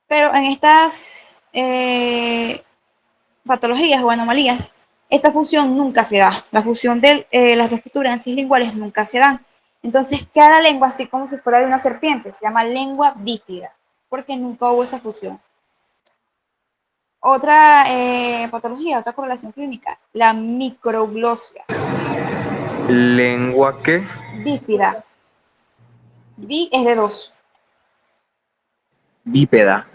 Pero en estas patologías o anomalías, esa fusión nunca se da. La fusión de las dos protuberancias linguales nunca se dan. Entonces queda la lengua así como si fuera de una serpiente. Se llama lengua bífida, porque nunca hubo esa fusión. Otra patología, otra correlación clínica, la microglosia. ¿Lengua qué? Bífida. Bi es de 2. Bípeda.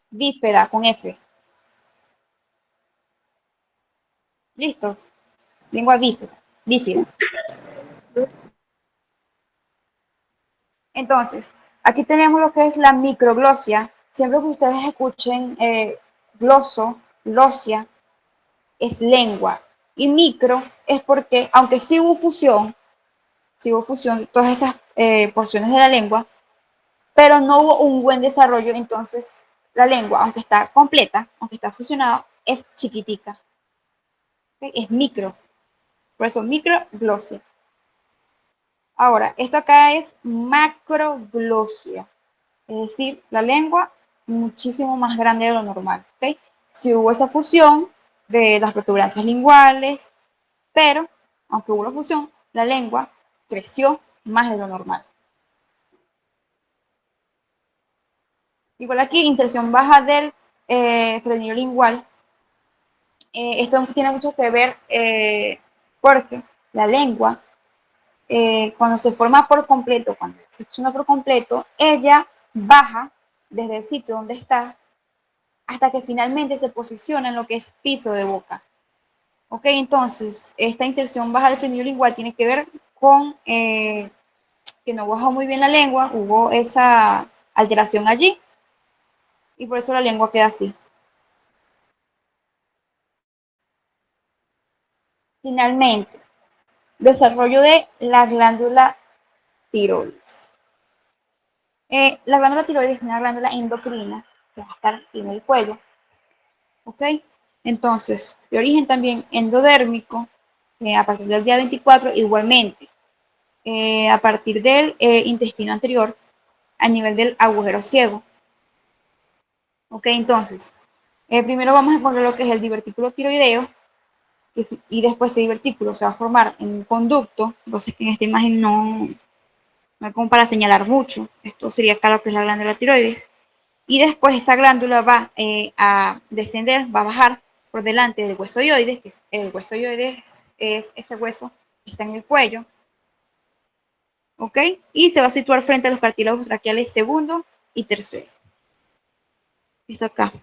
Bífida con F. ¿Listo? Lengua bífida. Bífida. Entonces, Aquí tenemos lo que es la microglosia. Siempre que ustedes escuchen gloso, glosia, es lengua. Y micro es porque, aunque sí hubo fusión de todas esas porciones de la lengua, pero no hubo un buen desarrollo, entonces la lengua, aunque está completa, aunque está fusionada, es chiquitica. ¿Okay? Es micro. Por eso microglosia. Ahora, esto acá es macroglosia. Es decir, la lengua muchísimo más grande de lo normal. ¿Okay? Si hubo esa fusión de las protuberancias linguales, pero aunque hubo la fusión, la lengua creció más de lo normal. Igual aquí, inserción baja del frenillo lingual. Esto tiene mucho que ver porque la lengua, cuando se forma por completo, cuando se fusiona por completo, ella baja desde el sitio donde está hasta que finalmente se posiciona en lo que es piso de boca. Ok, entonces, esta inserción baja del frenillo lingual tiene que ver con que no bajó muy bien la lengua, hubo esa alteración allí y por eso la lengua queda así. Finalmente, desarrollo de la glándula tiroides. La glándula tiroides es una glándula endocrina que va a estar en el cuello, ¿ok? Entonces, de origen también endodérmico, a partir del día 24, igualmente, a partir del intestino anterior, a nivel del agujero ciego, ¿ok? Entonces, primero vamos a encontrar lo que es el divertículo tiroideo, y después ese divertículo se va a formar en un conducto, entonces que en esta imagen no hay como para señalar mucho, esto sería acá lo que es la glándula tiroides, y después esa glándula va a descender, va a bajar por delante del hueso ioides, que es, el hueso ioides es ese hueso que está en el cuello, ¿ok? Y se va a situar frente a los cartílagos traqueales segundo y tercero. Esto acá,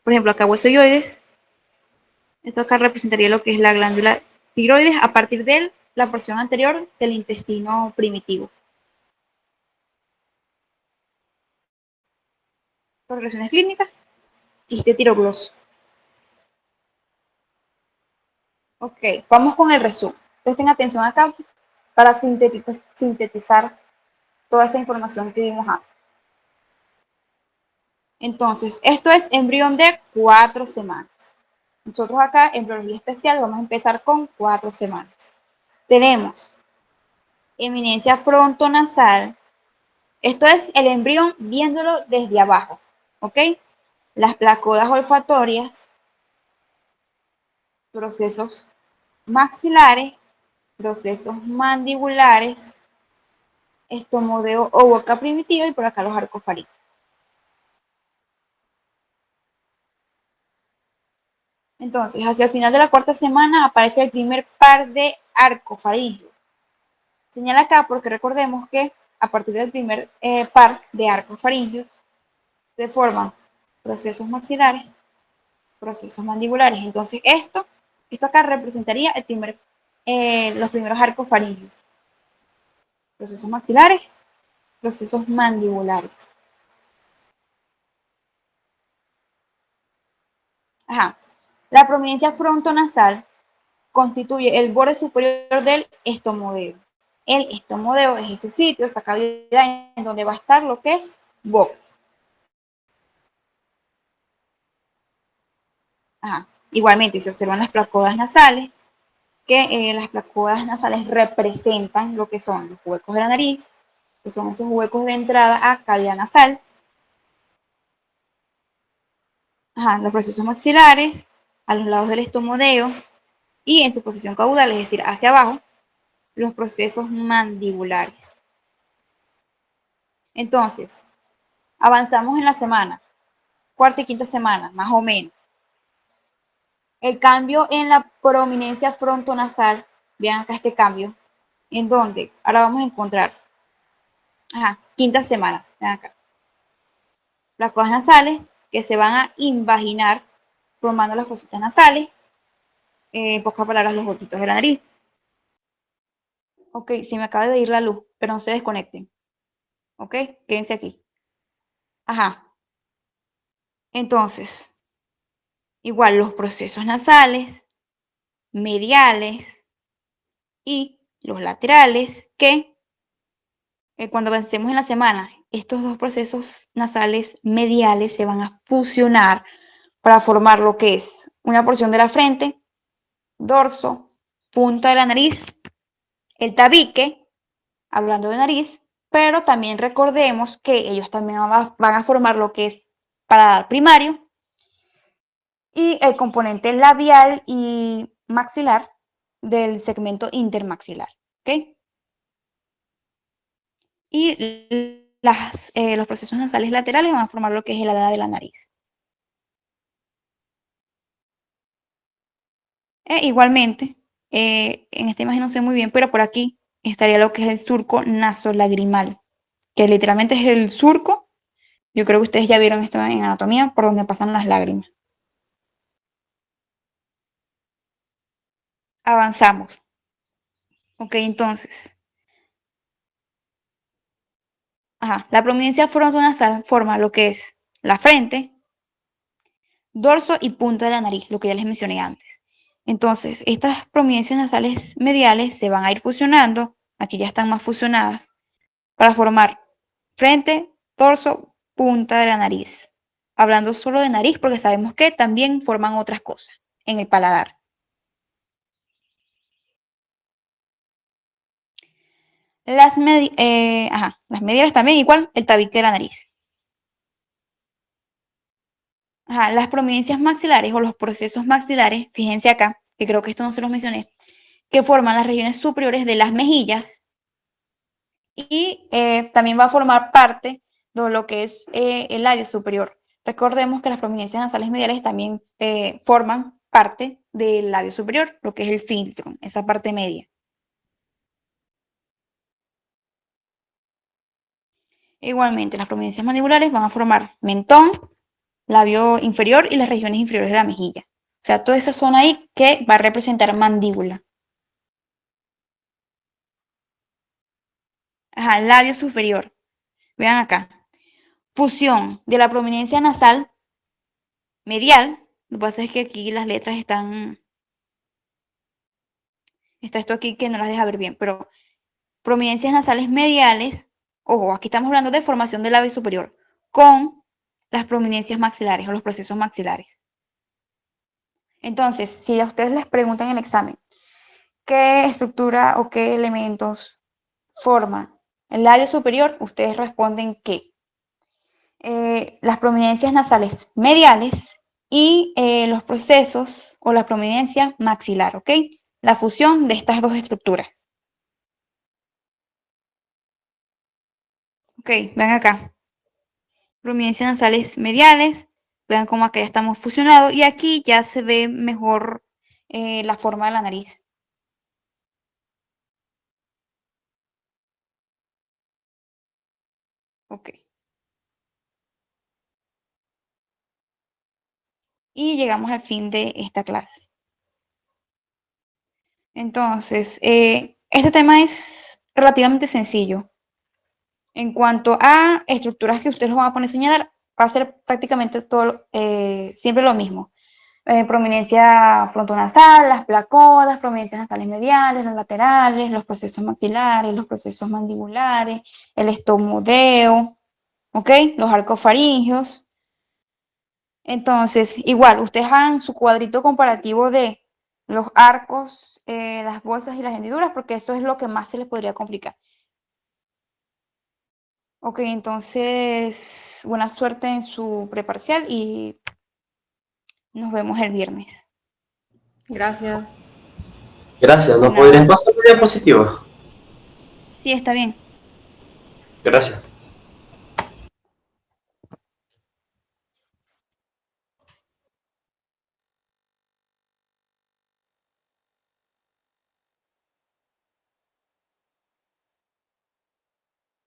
por ejemplo, acá hueso ioides, esto acá representaría lo que es la glándula tiroides a partir de la porción anterior del intestino primitivo. Por relaciones clínicas, quiste tirogloso. Ok, vamos con el resumen. Presten atención acá para sintetizar toda esa información que vimos antes. Entonces, esto es embrión de 4 semanas. Nosotros acá, en biología especial, vamos a empezar con 4 semanas. Tenemos eminencia frontonasal. Esto es el embrión viéndolo desde abajo, ¿ok? Las placodas olfatorias, procesos maxilares, procesos mandibulares, estomodeo o boca primitiva y por acá los arcos faríngeo. Entonces, hacia el final de la 4ª semana aparece el primer par de arcofaringios. Señala acá porque recordemos que a partir del primer par de arcofaringios se forman procesos maxilares, procesos mandibulares. Entonces, esto acá representaría los primeros arcofaringios. Procesos maxilares, procesos mandibulares. Ajá. La prominencia frontonasal constituye el borde superior del estomodeo. El estomodeo es ese sitio, esa cavidad en donde va a estar lo que es boca. Ajá. Igualmente se observan las placodas nasales, que las placodas nasales representan lo que son los huecos de la nariz, que son esos huecos de entrada a cavidad nasal. Ajá, los procesos maxilares, a los lados del estomodeo y en su posición caudal, es decir, hacia abajo, los procesos mandibulares. Entonces, avanzamos en la semana, 4ª y 5ª semana, más o menos. El cambio en la prominencia frontonasal, vean acá este cambio, en donde ahora vamos a encontrar, 5ª semana, vean acá, las cosas nasales que se van a invaginar formando las fositas nasales, en pocas palabras, los boquitos de la nariz. Ok, se me acaba de ir la luz, pero no se desconecten. ¿Ok? Quédense aquí. Ajá. Entonces, igual los procesos nasales, mediales y los laterales, que cuando avancemos en la semana, estos dos procesos nasales mediales se van a fusionar para formar lo que es una porción de la frente, dorso, punta de la nariz, el tabique, hablando de nariz, pero también recordemos que ellos también van a formar lo que es paladar primario y el componente labial y maxilar del segmento intermaxilar. ¿Ok? Y los procesos nasales laterales van a formar lo que es el ala de la nariz. Igualmente, en esta imagen no sé muy bien, pero por aquí estaría lo que es el surco nasolagrimal, que literalmente es el surco. Yo creo que ustedes ya vieron esto en anatomía, por donde pasan las lágrimas. Avanzamos. Ok, entonces. Ajá, la prominencia frontonasal forma lo que es la frente, dorso y punta de la nariz, lo que ya les mencioné antes. Entonces, estas prominencias nasales mediales se van a ir fusionando, aquí ya están más fusionadas, para formar frente, torso, punta de la nariz. Hablando solo de nariz, porque sabemos que también forman otras cosas en el paladar. Las mediales también igual, el tabique de la nariz. Ajá, las prominencias maxilares o los procesos maxilares, fíjense acá, que creo que esto no se los mencioné, que forman las regiones superiores de las mejillas y también va a formar parte de lo que es el labio superior. Recordemos que las prominencias nasales mediales también forman parte del labio superior, lo que es el filtro, esa parte media. Igualmente, las prominencias mandibulares van a formar mentón, labio inferior y las regiones inferiores de la mejilla. O sea, toda esa zona ahí que va a representar mandíbula. Ajá, labio superior. Vean acá. Fusión de la prominencia nasal medial. Lo que pasa es que aquí las letras están. Está esto aquí que no las deja ver bien, pero prominencias nasales mediales. Ojo, aquí estamos hablando de formación del labio superior con las prominencias maxilares o los procesos maxilares. Entonces, si a ustedes les preguntan en el examen qué estructura o qué elementos forman el labio superior, ustedes responden que las prominencias nasales mediales y los procesos o la prominencia maxilar, ¿ok? La fusión de estas dos estructuras. Ok, ven acá. Prominencias nasales mediales, vean cómo acá ya estamos fusionados y aquí ya se ve mejor la forma de la nariz. Ok. Y llegamos al fin de esta clase. Entonces, este tema es relativamente sencillo. En cuanto a estructuras que ustedes los van a poner a señalar, va a ser prácticamente todo, siempre lo mismo. Prominencia frontonasal, las placodas, prominencias nasales mediales, los laterales, los procesos maxilares, los procesos mandibulares, el estomodeo, ¿ok? Los arcos faringios. Entonces, igual, ustedes hagan su cuadrito comparativo de los arcos, las bolsas y las hendiduras, porque eso es lo que más se les podría complicar. Ok, entonces, buena suerte en su preparcial y nos vemos el viernes. Gracias. Gracias, De ¿no podrías nada. pasar la diapositiva? Sí, está bien. Gracias.